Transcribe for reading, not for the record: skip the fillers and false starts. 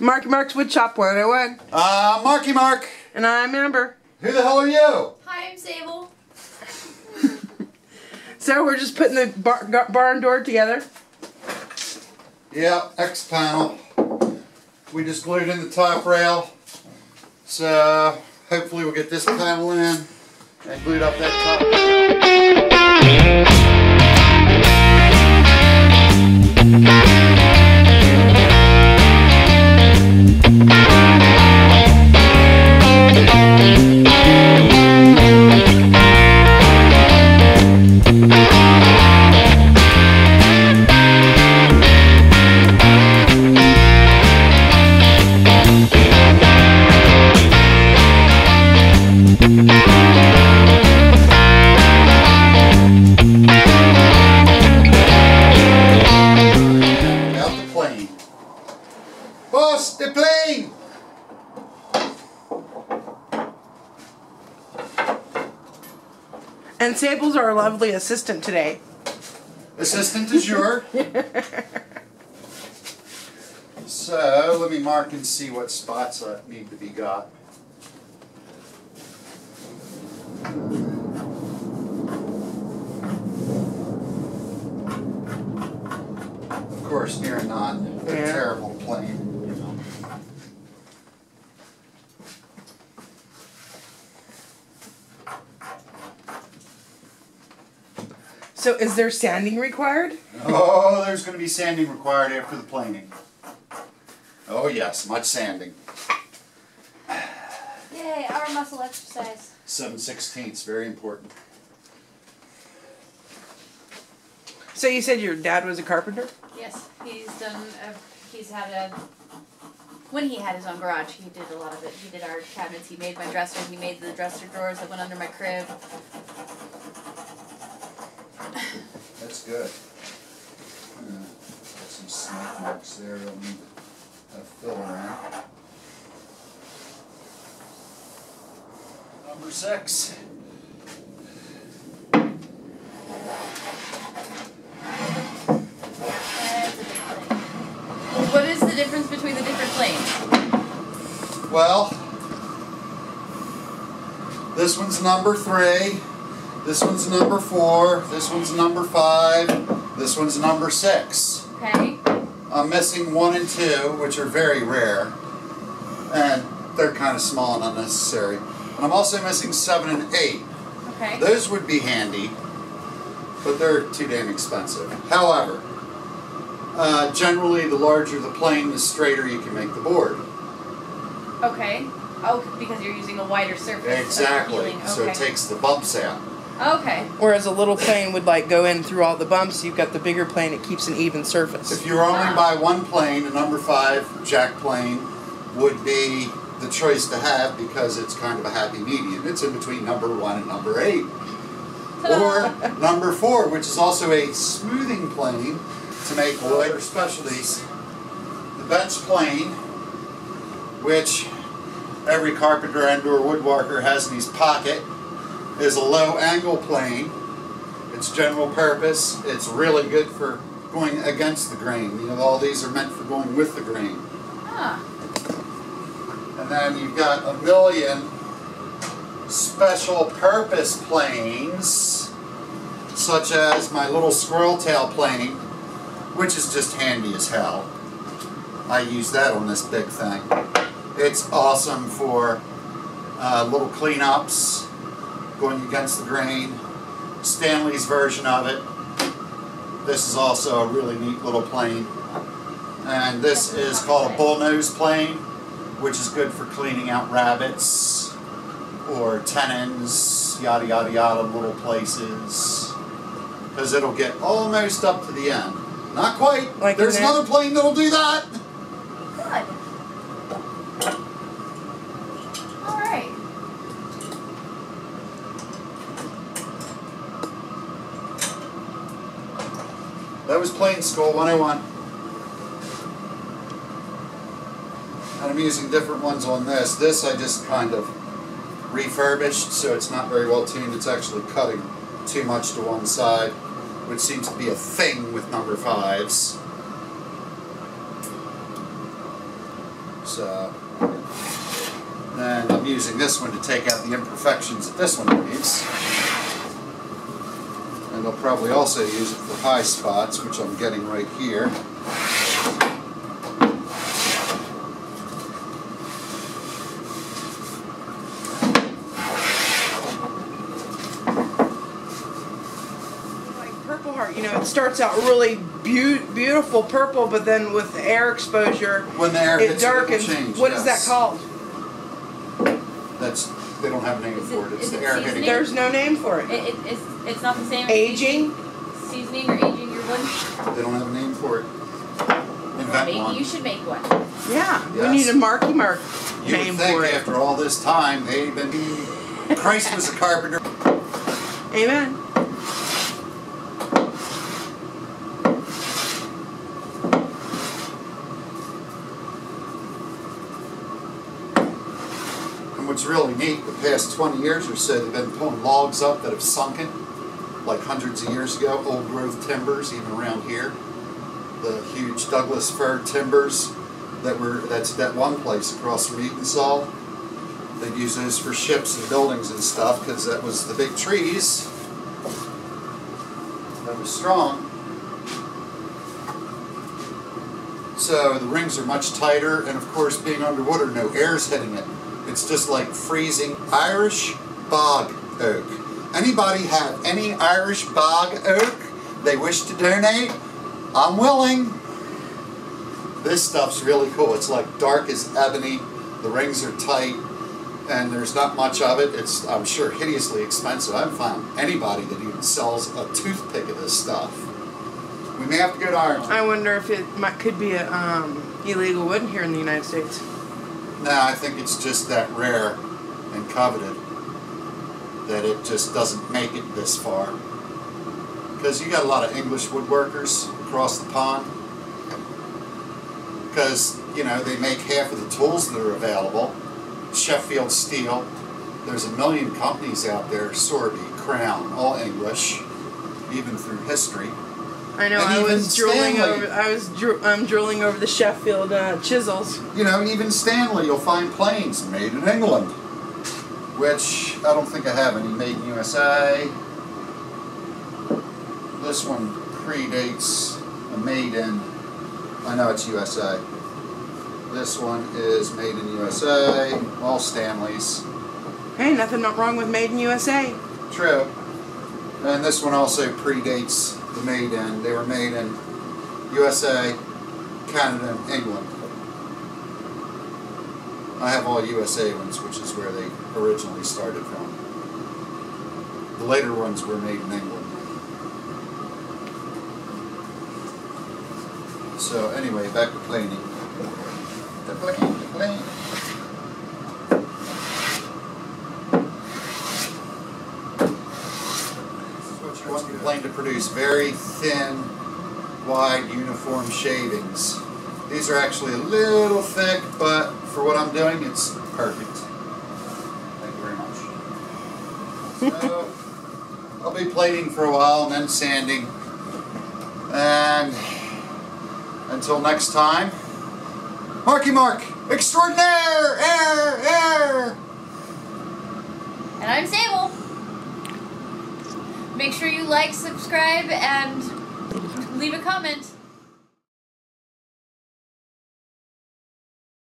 Marky Mark's Woodshop 101. Marky Mark. And I'm Amber. Who the hell are you? Hi, I'm Sable. So we're just putting the barn door together. Yeah, X panel. We just glued in the top rail. So hopefully we'll get this panel in and glued up that top rail. Boss, the plane! And Sable's our lovely assistant today. Assistant du jour. So, let me mark and see what spots need to be got. Of course, near not. They're Yeah. terrible plane. So is there sanding required? Oh, there's going to be sanding required after the planing. Oh yes, much sanding. Yay, our muscle exercise. 7/16, very important. So you said your dad was a carpenter? Yes, he's had a, when he had his own garage, he did a lot of it. He did our cabinets, he made my dresser, he made the dresser drawers that went under my crib. That's good. Got some snake marks there. I'll need a filler in. Number 6. What is the difference between the different planes? Well, this one's number 3. This one's number 4, this one's number 5, this one's number 6. Okay. I'm missing 1 and 2, which are very rare, and they're kind of small and unnecessary. And I'm also missing 7 and 8. Okay. Those would be handy, but they're too damn expensive. However, generally the larger the plane, the straighter you can make the board. Okay. Oh, because you're using a wider surface. Exactly. Okay. So it takes the bumps out. Okay. Whereas a little plane would like go in through all the bumps, you've got the bigger plane, it keeps an even surface. If you were only by one plane, a number 5 jack plane would be the choice to have because it's kind of a happy medium. It's in between number 1 and number 8. Or number 4, which is also a smoothing plane to make other specialties. The bench plane, which every carpenter and or woodworker has in his pocket, is a low angle plane. It's general purpose. It's really good for going against the grain. You know, all these are meant for going with the grain. Ah. And then you've got a million special purpose planes, such as my little squirrel tail plane, which is just handy as hell. I use that on this big thing. It's awesome for little cleanups, going against the grain. Stanley's version of it. This is also a really neat little plane. And this is called a bullnose plane, which is good for cleaning out rabbits or tenons, yada yada yada, little places. Because it'll get almost up to the end. Not quite. Like There's another plane that'll do that. Good. Alright. That was Plane School 101. And I'm using different ones on this. This I just kind of refurbished, so it's not very well tuned. It's actually cutting too much to one side, which seems to be a thing with number 5s. So, and I'm using this one to take out the imperfections that this one leaves. And I'll probably also use it for high spots, which I'm getting right here. Purple Heart, you know, it starts out really beautiful purple, but then with the air exposure, when the air it darkens. What is that called? They don't have a name for it. It's the air hitting. There's no name for it. It's not the same as Aging? seasoning or aging your wood? They don't have a name for it. Invent Maybe one. you should make one. Yeah, Yes. we need a Marky Mark You name would think for it. after all this time, they've been... Christ was a carpenter. Amen. What's really neat, the past 20 years or so, they've been pulling logs up that have sunken, like hundreds of years ago, old growth timbers, even around here. The huge Douglas fir timbers that's that one place across from Eatansall. They'd use those for ships and buildings and stuff, because that was the big trees that was strong. So the rings are much tighter, and of course, being underwater, no air's hitting it. It's just like freezing. Irish bog oak. Anybody have any Irish bog oak they wish to donate? I'm willing. This stuff's really cool. It's like dark as ebony. The rings are tight, and there's not much of it. It's, I'm sure, hideously expensive. I haven't found anybody that even sells a toothpick of this stuff. We may have to go to Ireland. I wonder if it could be a illegal wood here in the United States. No, I think it's just that rare and coveted that it just doesn't make it this far. Because you got a lot of English woodworkers across the pond. Because, you know, they make half of the tools that are available. Sheffield Steel. There's a million companies out there, Sorby, Crown, all English, even through history. I know. And I even was drooling Stanley. over. Drooling over the Sheffield chisels. You know, even Stanley, you'll find planes made in England, which I don't think I have any made in USA. This one predates a made in. I know it's USA. This one is made in USA. All Stanleys. Hey, nothing wrong with Made in USA. True. And this one also predates the made in. They were made in USA, Canada, and England. I have all USA ones, which is where they originally started from. The later ones were made in England. So anyway, back to planing. The plane. You want the plane to produce very thin, wide, uniform shavings. These are actually a little thick, but for what I'm doing, it's perfect. Thank you very much. So, I'll be plating for a while and then sanding. And until next time, Marky Mark, extraordinaire, air. And I'm Sable. Make sure you like, subscribe, and leave a comment.